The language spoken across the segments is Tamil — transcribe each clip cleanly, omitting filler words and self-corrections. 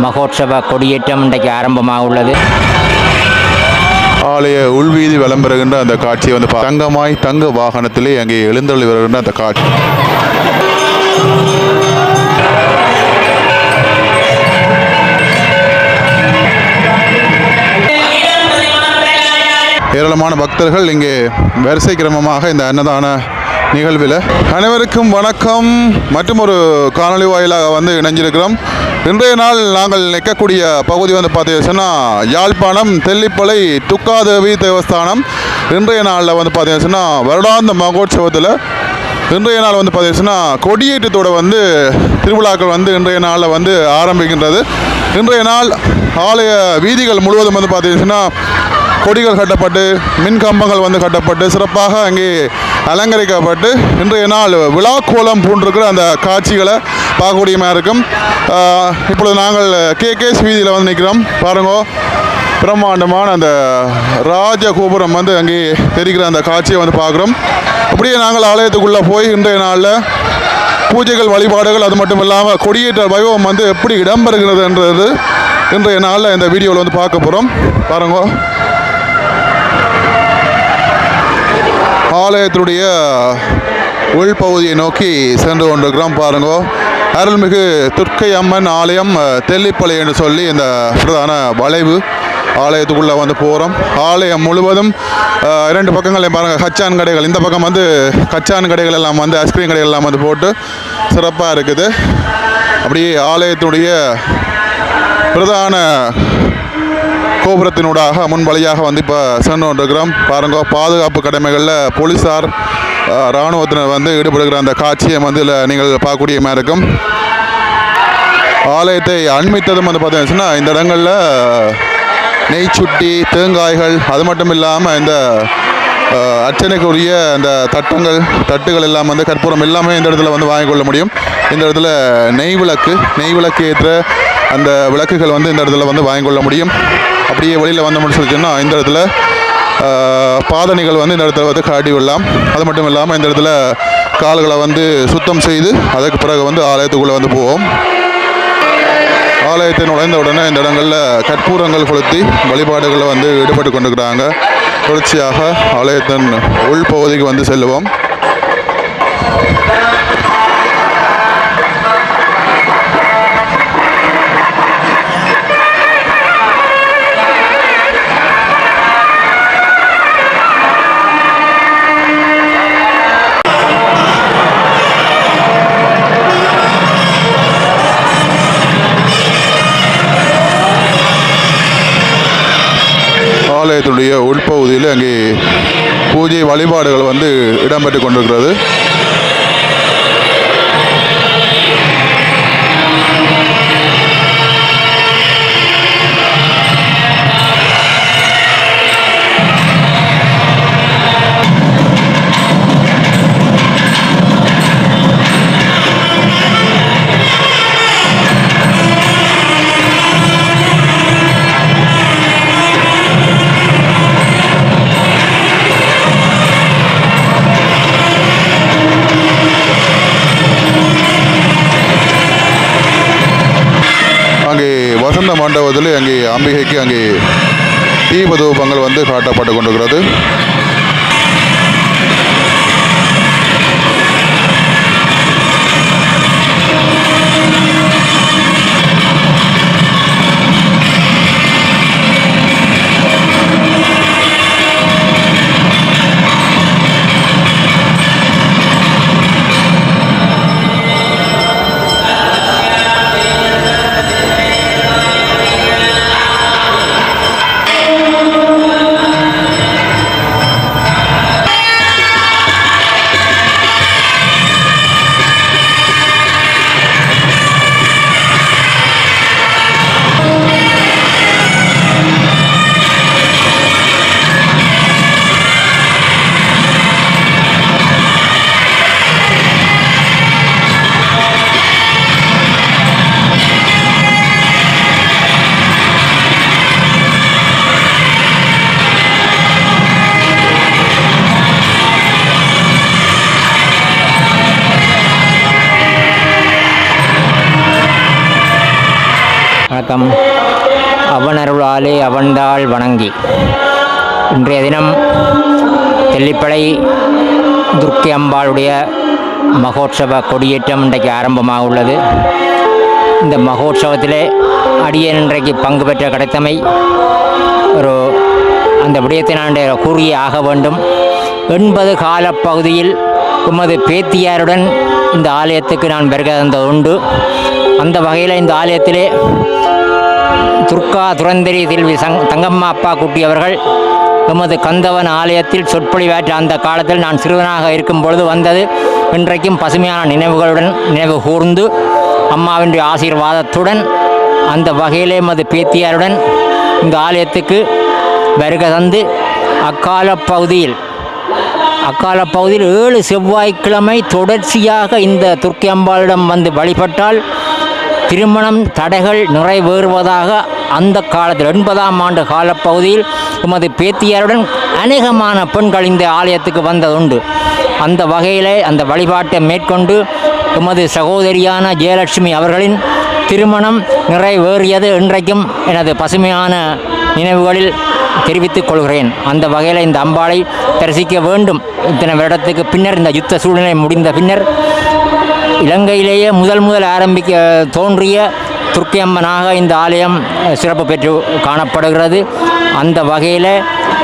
மகோற்சவ கொடியேற்றம் இன்றைக்கு ஆரம்பமாக உள்ளது. ஆலய உள்வீதி விளம்பெறுகின்ற அந்த காட்சியை வந்து தங்கமாய் தங்க வாகனத்திலே அங்கே எழுந்தருளி வருகின்ற அந்த காட்சி. ஏராளமான பக்தர்கள் இங்கே வரிசை கிரமமாக இந்த அன்னதான நிகழ்வில். அனைவருக்கும் வணக்கம். மற்றும் ஒரு காணொலி வாயிலாக வந்து இணைஞ்சிருக்கிறோம். இன்றைய நாள் நாங்கள் நிற்கக்கூடிய பகுதி வந்து பார்த்தீங்கன்னா யாழ்ப்பாணம் தெல்லிப்பளை துக்காதேவி தேவஸ்தானம். இன்றைய நாளில் வந்து பார்த்தீங்கன்னா வருடாந்த மகோற்சவத்தில் இன்றைய நாள் வந்து பார்த்தீங்கன்னா கொடியேற்றத்தோடு வந்து திருவிழாக்கள் வந்து இன்றைய நாளில் வந்து ஆரம்பிக்கின்றது. இன்றைய நாள் ஆலய வீதிகள் முழுவதும் வந்து பார்த்தீங்கன்னா கொடிகள் கட்டப்பட்டு மின் கம்பங்கள் வந்து கட்டப்பட்டு சிறப்பாக அங்கே அலங்கரிக்கப்பட்டு இன்றைய நாள் விழா கோலம் பூண்டிருக்கிற அந்த காட்சிகளை பார்க்கக்கூடியமாக இருக்கும். இப்பொழுது நாங்கள் கேகேஎஸ் வீதியில் வந்து நிற்கிறோம். பாருங்க, பிரம்மாண்டமான அந்த ராஜ கோபுரம் வந்து அங்கே தெரிகிற அந்த காட்சியை வந்து பார்க்குறோம். அப்படியே நாங்கள் ஆலயத்துக்குள்ளே போய் இன்றைய நாளில் பூஜைகள் வழிபாடுகள் அது மட்டும் இல்லாமல் கொடியேற்ற வைபவம் வந்து எப்படி இடம்பெறுகிறதுன்றது இன்றைய நாளில் இந்த வீடியோவில் வந்து பார்க்க போகிறோம். பாருங்க, ஆலயத்தினுடைய உள்பகுதியை நோக்கி சென்று கொண்டிருக்கிறோம். பாருங்க, அருள்மிகு துர்க்கை அம்மன் ஆலயம் தெல்லிப்பளை என்று சொல்லி இந்த பிரதான வளைவு ஆலயத்துக்குள்ளே வந்து போகிறோம். ஆலயம் முழுவதும் இரண்டு பக்கங்களையும் பாருங்கள் கச்சான் கடைகள். இந்த பக்கம் வந்து கச்சான் கடைகள் எல்லாம் வந்து ஐஸ்கிரீம் கடைகள் எல்லாம் வந்து போட்டு சிறப்பாக இருக்குது. அப்படியே ஆலயத்தினுடைய பிரதான கோபுரத்தினூடாக முன்வழியாக வந்து இப்போ சென்று கொண்டிருக்கிறோம். பாருங்க, பாதுகாப்பு கடமைகளில் போலீஸார் இராணுவத்தினர் வந்து ஈடுபடுகிற அந்த காட்சியை வந்து நீங்கள் பார்க்கக்கூடிய மாதிரி இருக்கும். ஆலயத்தை அண்மித்ததும் வந்து பார்த்தீங்கன்னா இந்த இடங்களில் நெய் சுட்டி தேங்காய்கள் அது மட்டும் இல்லாமல் இந்த அர்ச்சனைக்குரிய அந்த தட்டுகள் எல்லாம் வந்து கற்பூரம் எல்லாமே இந்த இடத்துல வந்து வாங்கிக்கொள்ள முடியும். இந்த இடத்துல நெய் விளக்கு ஏற்ற அந்த விளக்குகள் வந்து இந்த இடத்துல வந்து வாங்கிக்கொள்ள முடியும். அப்படியே வெளியில் வந்து முடிச்சுன்னா இந்த இடத்துல பாதணிகள் வந்து இந்த இடத்துல வந்து காட்டி விடலாம். அது மட்டும் இல்லாமல் இந்த இடத்துல கால்களை வந்து சுத்தம் செய்து அதுக்கு பிறகு வந்து ஆலயத்துக்குள்ளே வந்து போவோம். ஆலயத்தை நுழைந்த உடனே இந்த இடங்களில் கற்பூரங்கள் கொளுத்தி வழிபாடுகளில் வந்து ஈடுபட்டு கொண்டிருக்கிறாங்க. தொடர்ச்சியாக ஆலயத்தின் உள்பகுதிக்கு வந்து செல்லுவோம். ஆலயத்தினுடைய உள்பகுதியில் அங்கே பூஜை வழிபாடுகள் வந்து இடம்பெற்று கொண்டிருக்கிறது. வசந்த மண்டபத்தில் அங்கே அம்பிகைக்கு அங்கே தீபதூபங்கள் வந்து காட்டப்பட்டு கொண்டிருக்கிறது. வணக்கம். அவனருளாலே அவன்தாள் வணங்கி இன்றைய தினம் தெல்லிப்பளை துர்க்கை அம்பாளுடைய மகோற்சவ கொடியேற்றம் இன்றைக்கு ஆரம்பமாக உள்ளது. இந்த மகோற்சவத்திலே அடியேன் இன்றைக்கு பங்கு பெற்ற கிடைத்தமை அந்த விடயத்தை நான் கூறியே ஆக வேண்டும். 80 காலப்பகுதியில் உமது பேத்தியாருடன் இந்த ஆலயத்துக்கு நான் வருகை தந்தது உண்டு. அந்த வகையில் இந்த ஆலயத்திலே துர்கா துரந்தரி செல்வி தங்கம்மா அப்பா குட்டி அவர்கள் எமது கந்தவன் ஆலயத்தில் சொற்பொழிவாற்ற அந்த காலத்தில் நான் சிறுவனாக இருக்கும் பொழுது வந்தது இன்றைக்கும் பசுமையான நினைவுகளுடன் நினைவு கூர்ந்து அம்மாவினுடைய ஆசீர்வாதத்துடன் அந்த வகையிலே எமது பேத்தியாருடன் இந்த ஆலயத்துக்கு வருகை தந்து அக்கால பகுதியில் 7 செவ்வாய்க்கிழமை தொடர்ச்சியாக இந்த துர்க்கை அம்பாளிடம் வந்து வழிபட்டால் திருமணம் தடைகள் நிறைவேறுவதாக அந்த காலத்தில் 80ஆம் ஆண்டு காலப்பகுதியில் எமது பேத்தியாருடன் அநேகமான பெண்கள் இந்த ஆலயத்துக்கு வந்ததுண்டு. அந்த வகையிலே அந்த வழிபாட்டை மேற்கொண்டு எமது சகோதரியான ஜெயலட்சுமி அவர்களின் திருமணம் நிறைவேறியது இன்றைக்கும் எனது பசுமையான நினைவுகளில் தெரிவித்துக் கொள்கிறேன். அந்த வகையில் இந்த அம்பாளை தரிசிக்க வேண்டும். இத்தனை வருடத்துக்கு பின்னர் இந்த யுத்த சூழ்நிலை முடிந்த பின்னர் இலங்கையிலேயே முதல் தோன்றிய துர்க்கை அம்மனாக இந்த ஆலயம் சிறப்பு பெற்று காணப்படுகிறது. அந்த வகையில்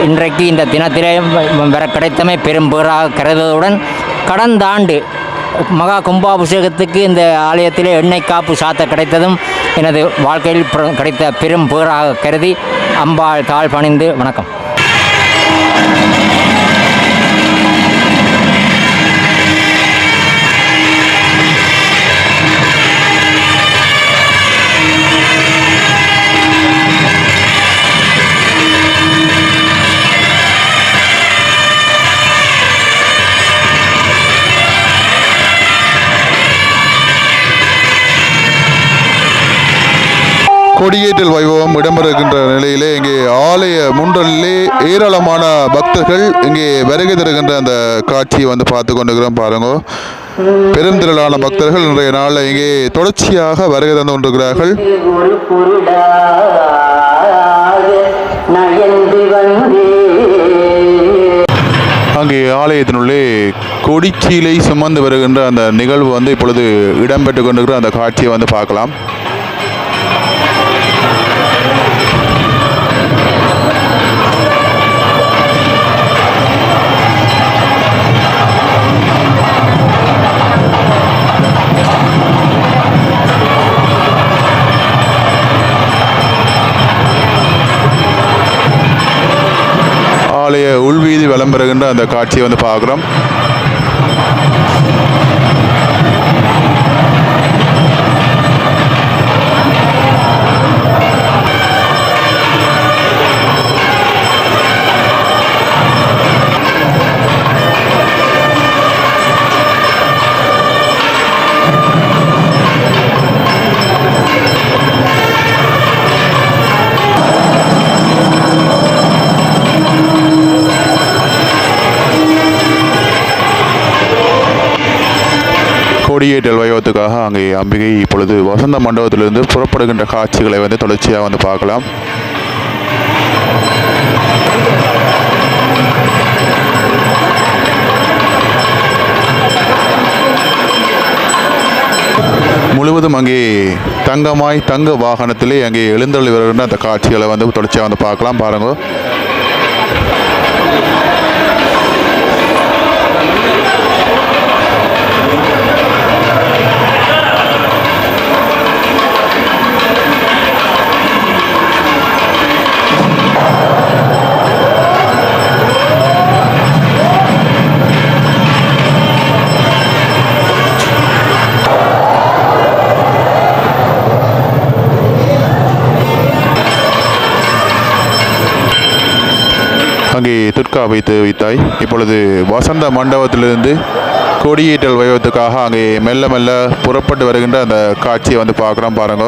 இன்றைக்கு இந்த தினத்திலே வர கிடைத்தமை பெரும் பேராக கருதுவதுடன் கடந்த ஆண்டு மகா கும்பாபிஷேகத்துக்கு இந்த ஆலயத்திலே எண்ணெய் காப்பு சாத்த கிடைத்ததும் எனது வாழ்க்கையில் கிடைத்த பெரும் பேராக கருதி அம்பாள் தாழ் பணிந்து வணக்கம். கொடியேற்றல் வைபவம் இடம்பெறுகின்ற நிலையிலே இங்கே ஆலய முன்றலிலே ஏராளமான பக்தர்கள் இங்கே வருகை தருகின்ற அந்த காட்சியை வந்து பார்த்து கொண்டிருக்கிறோம். பாருங்க, பெரும் திரளான பக்தர்கள் இன்றைய நாளில் இங்கே தொடர்ச்சியாக வருகை தந்து கொண்டிருக்கிறார்கள். அங்கே ஆலயத்தினுள்ளே கொடிச்சீலை சுமந்து வருகின்ற அந்த நிகழ்வு வந்து இப்பொழுது இடம்பெற்று கொண்டிருக்கிற அந்த காட்சியை வந்து பார்க்கலாம். ஆலய உள்வீதி வலம் பெறுகின்ற அந்த காட்சியை வந்து பார்க்குறோம். கொடியேற்றல் வைபவத்துக்காக அங்கே அம்பிகை இப்பொழுது வசந்த மண்டபத்திலிருந்து புறப்படுகின்ற காட்சிகளை வந்து தொடர்ச்சியாக வந்து பார்க்கலாம். முழுவதும் அங்கே தங்க வாகனத்திலே அங்கே எழுந்தருளி வருகின்ற அந்த காட்சிகளை வந்து தொடர்ச்சியாக வந்து பார்க்கலாம். பாருங்க, அங்கே துர்கா வைத்தாய் இப்பொழுது வசந்த மண்டபத்திலிருந்து கொடியேற்றல் வைபவத்துக்காக அங்கே மெல்ல மெல்ல புறப்பட்டு வருகின்ற அந்த காட்சியை வந்து பார்க்குறோம். பாருங்க,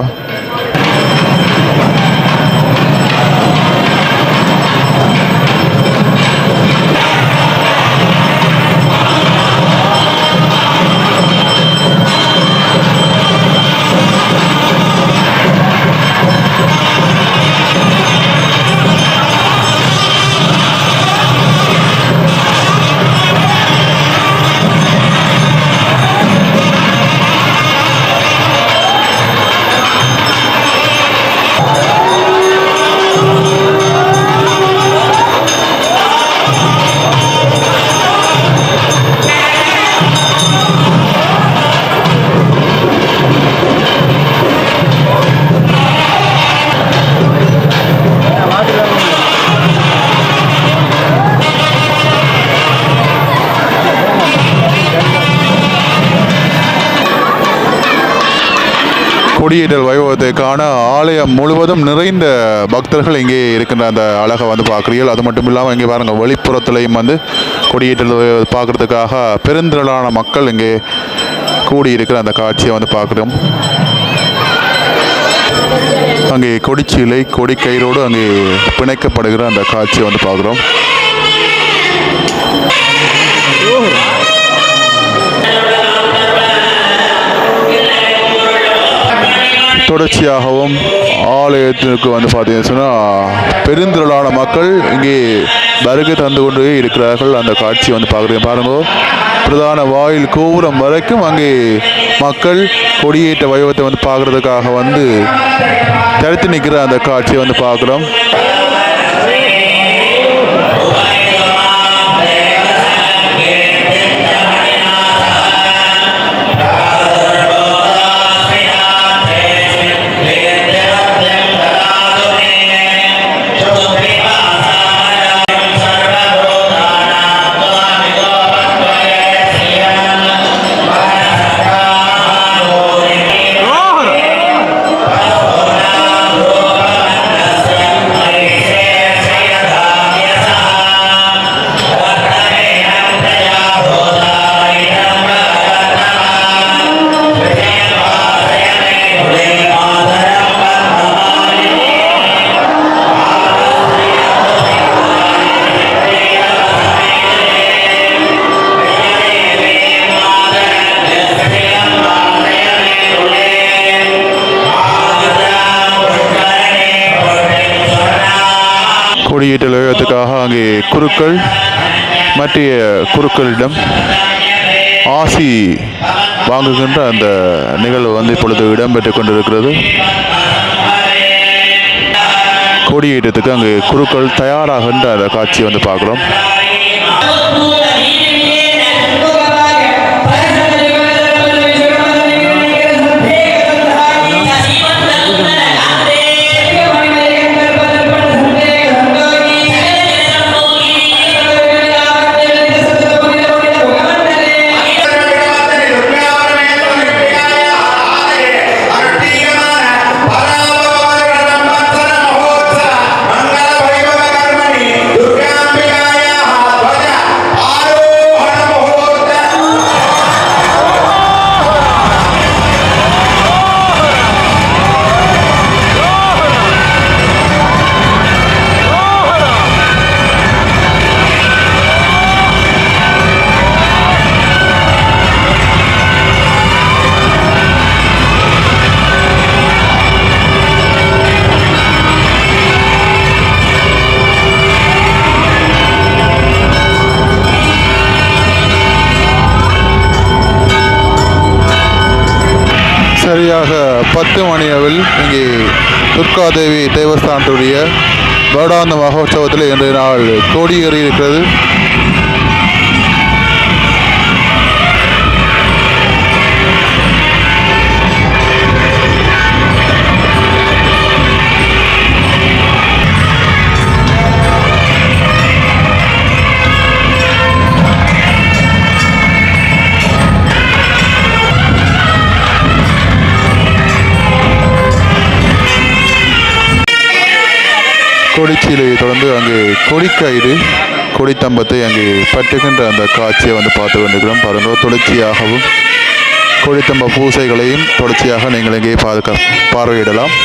கொடியேற்றல் வைபவத்தை காண ஆலயம் முழுவதும் நிறைந்த பக்தர்கள் இங்கே இருக்கின்ற அந்த அழகை வந்து பார்க்குறீர்கள். அது மட்டும் இல்லாமல் இங்கே பாருங்கள், வெளிப்புறத்துலையும் வந்து கொடியேற்றல் பார்க்குறதுக்காக பெருந்திரளான மக்கள் இங்கே கூடியிருக்கிற அந்த காட்சியை வந்து பார்க்குறோம். அங்கே கொடிச்சீலை கொடிக்கயிறோடு அங்கே பிணைக்கப்படுகிற அந்த காட்சியை வந்து பார்க்குறோம். தொடர்ச்சியாகவும் ஆலயத்திற்கு வந்து பார்த்தீங்கன்னு சொன்னால் பெருந்திரளான மக்கள் இங்கே வருகை தந்து கொண்டு இருக்கிறார்கள். அந்த காட்சி வந்து பார்க்குறீங்க பாருங்க. பிரதான வாயில் கோபுரம் வரைக்கும் அங்கே மக்கள் கொடியேற்ற வைபவத்தை வந்து பார்க்குறதுக்காக வந்து தடுத்து நிற்கிற அந்த காட்சியை வந்து பார்க்குறோம். கொடியேற்றல் வைபவத்துக்காக அங்கே குருக்கள் மற்ற குருக்களிடம் ஆசி வாங்குகின்ற அந்த நிகழ்வு வந்து இப்பொழுது இடம்பெற்று கொண்டிருக்கிறது. கொடியேற்றத்துக்கு அங்கே குருக்கள் தயாராகின்ற அந்த காட்சியை வந்து பார்க்குறோம். சரியாக 10 மணி அளவில் இங்கே துர்காதேவி தேவஸ்தானத்துடைய வருடாந்த மகோற்சவத்தில் இன்றைய நாள் கொடியேறி இருக்கிறது. கொடிச்சீலையை தொடர்ந்து அங்கே கொடிக்கயிறு கொடித்தம்பத்தை அங்கே பற்றுகின்ற அந்த காட்சியை வந்து பார்த்து கொண்டிருக்கிறோம். பாருங்கள், தொடர்ச்சியாகவும் கொடித்தம்ப பூசைகளையும் தொடர்ச்சியாக நீங்கள் இங்கே பார்வையிடலாம்.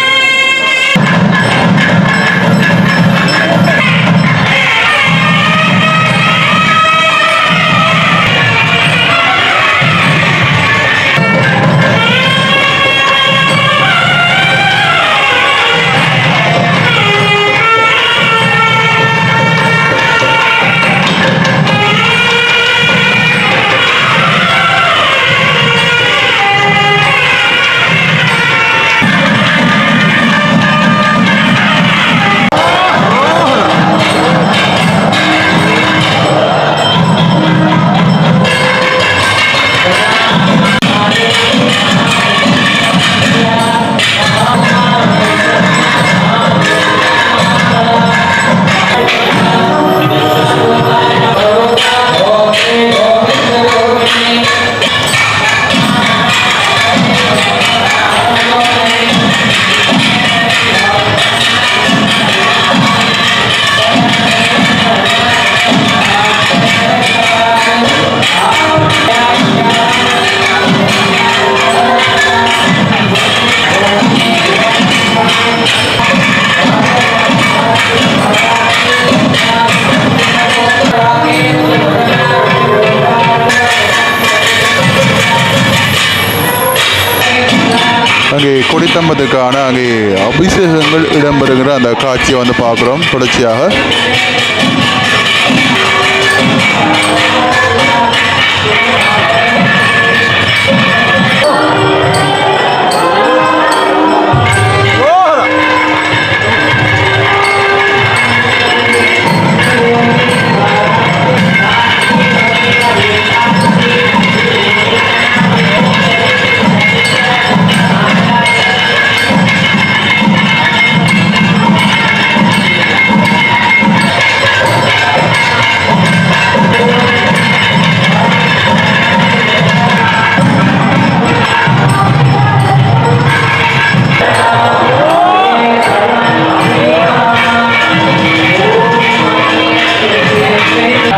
அங்கே கொடித்தம்பத்துக்கான அங்கே அபிஷேகங்கள் இடம்பெறுகிற அந்த காட்சியை வந்து பார்க்குறோம் தொடர்ச்சியாக.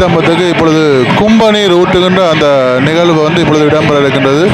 தம்பத்துக்கு இப்பொழுது கும்பநீர் ஊட்டுகின்ற அந்த நிகழ்வு வந்து இப்பொழுது இடம்பெற இருக்கின்றது.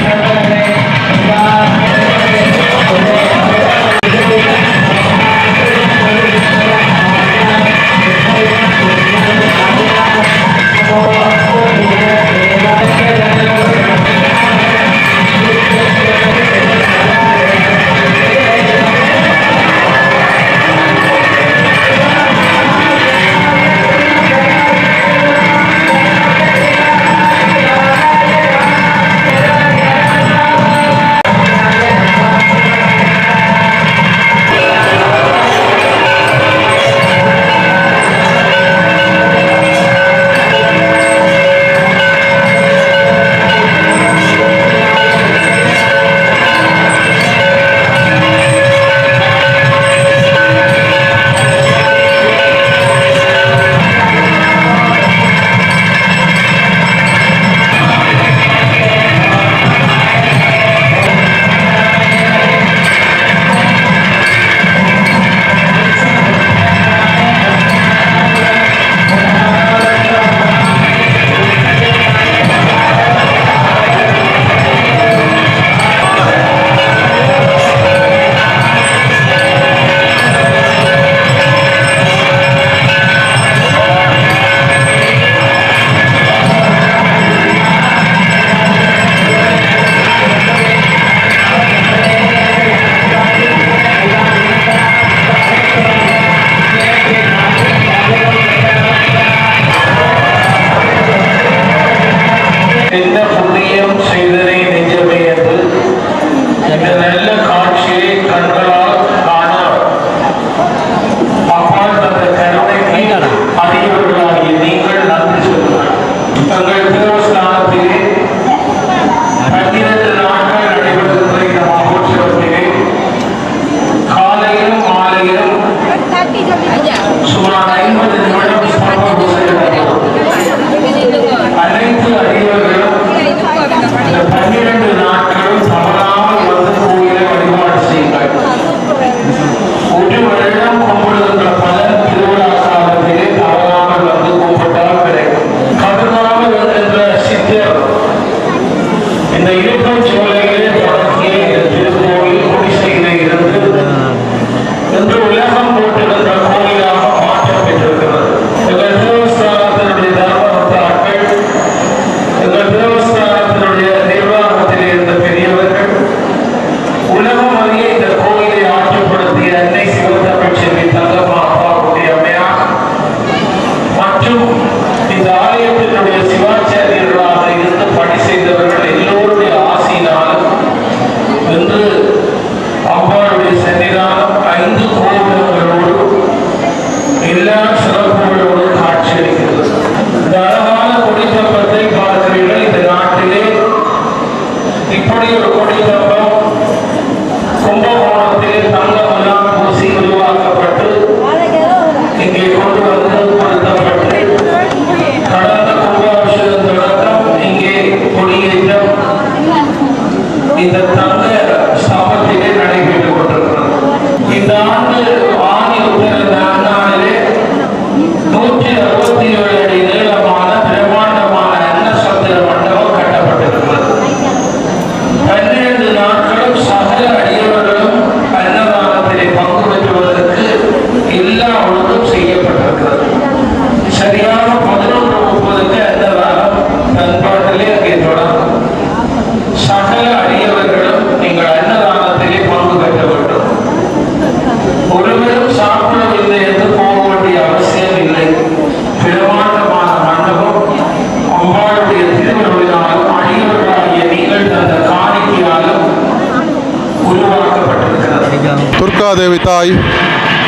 துர்காதேவி தாய்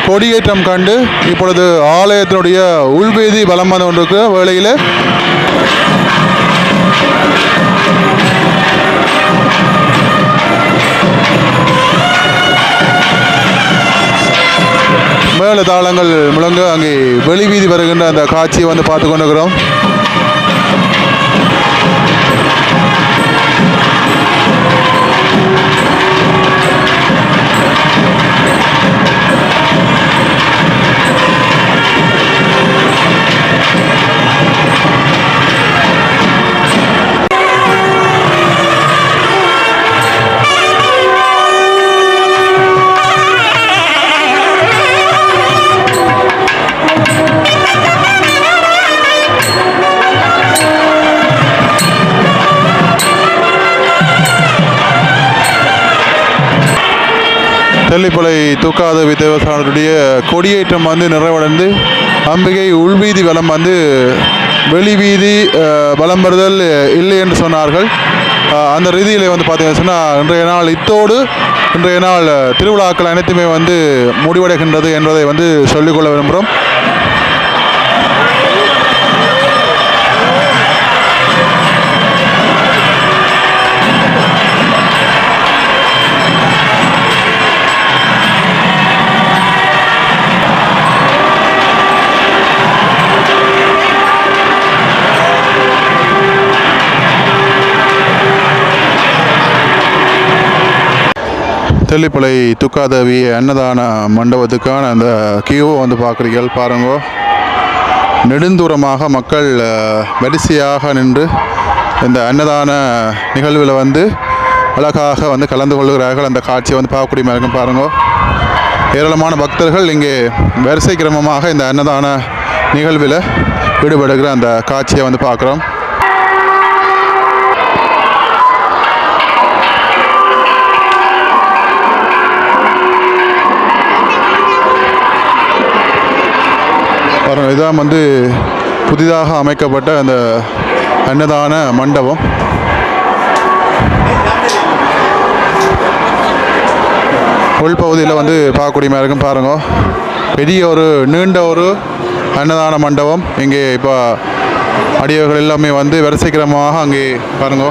கொடியேற்றம் கண்டு இப்பொழுது ஆலயத்தினுடைய உள்வீதி வலம் வந்து கொண்டிருக்கிற வேளையில் மேல தாளங்கள் முழங்க அங்கே வெளிவீதி வருகின்ற அந்த காட்சியை வந்து பார்த்து கொண்டிருக்கிறோம். தெல்லிப்பளை தூக்காதேவி தேவஸ்தானத்துடைய கொடியேற்றம் வந்து நிறைவடைந்து அம்பிகை உள்வீதி வலம் வந்து வெளிவீதி வலம் வருதல் இல்லை என்று சொன்னார்கள். அந்த ரீதியில் வந்து பார்த்தீங்கன்னு சொன்னால் இன்றைய நாள் திருவிழாக்கள் அனைத்துமே வந்து முடிவடைகின்றது என்பதை வந்து சொல்லிக்கொள்ள விரும்புகிறோம். தெல்லிப்பளை துக்காதேவி அன்னதான மண்டபத்துக்கான அந்த கியூவை வந்து பார்க்குறீர்கள் பாருங்க. நெடுந்தூரமாக மக்கள் வரிசையாக நின்று இந்த அன்னதான நிகழ்வில் வந்து அழகாக வந்து கலந்து கொள்கிறார்கள். அந்த காட்சியை வந்து பார்க்கக்கூடிய மாதிரி இருக்கும் பாருங்க. ஏராளமான பக்தர்கள் இங்கே வரிசை கிரமமாக இந்த அன்னதான நிகழ்வில் ஈடுபடுகிற அந்த காட்சியை வந்து பார்க்குறோம். இதான் வந்து புதிதாக அமைக்கப்பட்ட அந்த அன்னதான மண்டபம். உள்பகுதியில் வந்து பார்க்கக்கூடிய மாதிரி இருக்கும் பாருங்க. பெரிய நீண்ட அன்னதான மண்டபம். இங்கே இப்போ அடியவர்கள் எல்லாமே வந்து வரிசை கிரமமாக அங்கே பாருங்க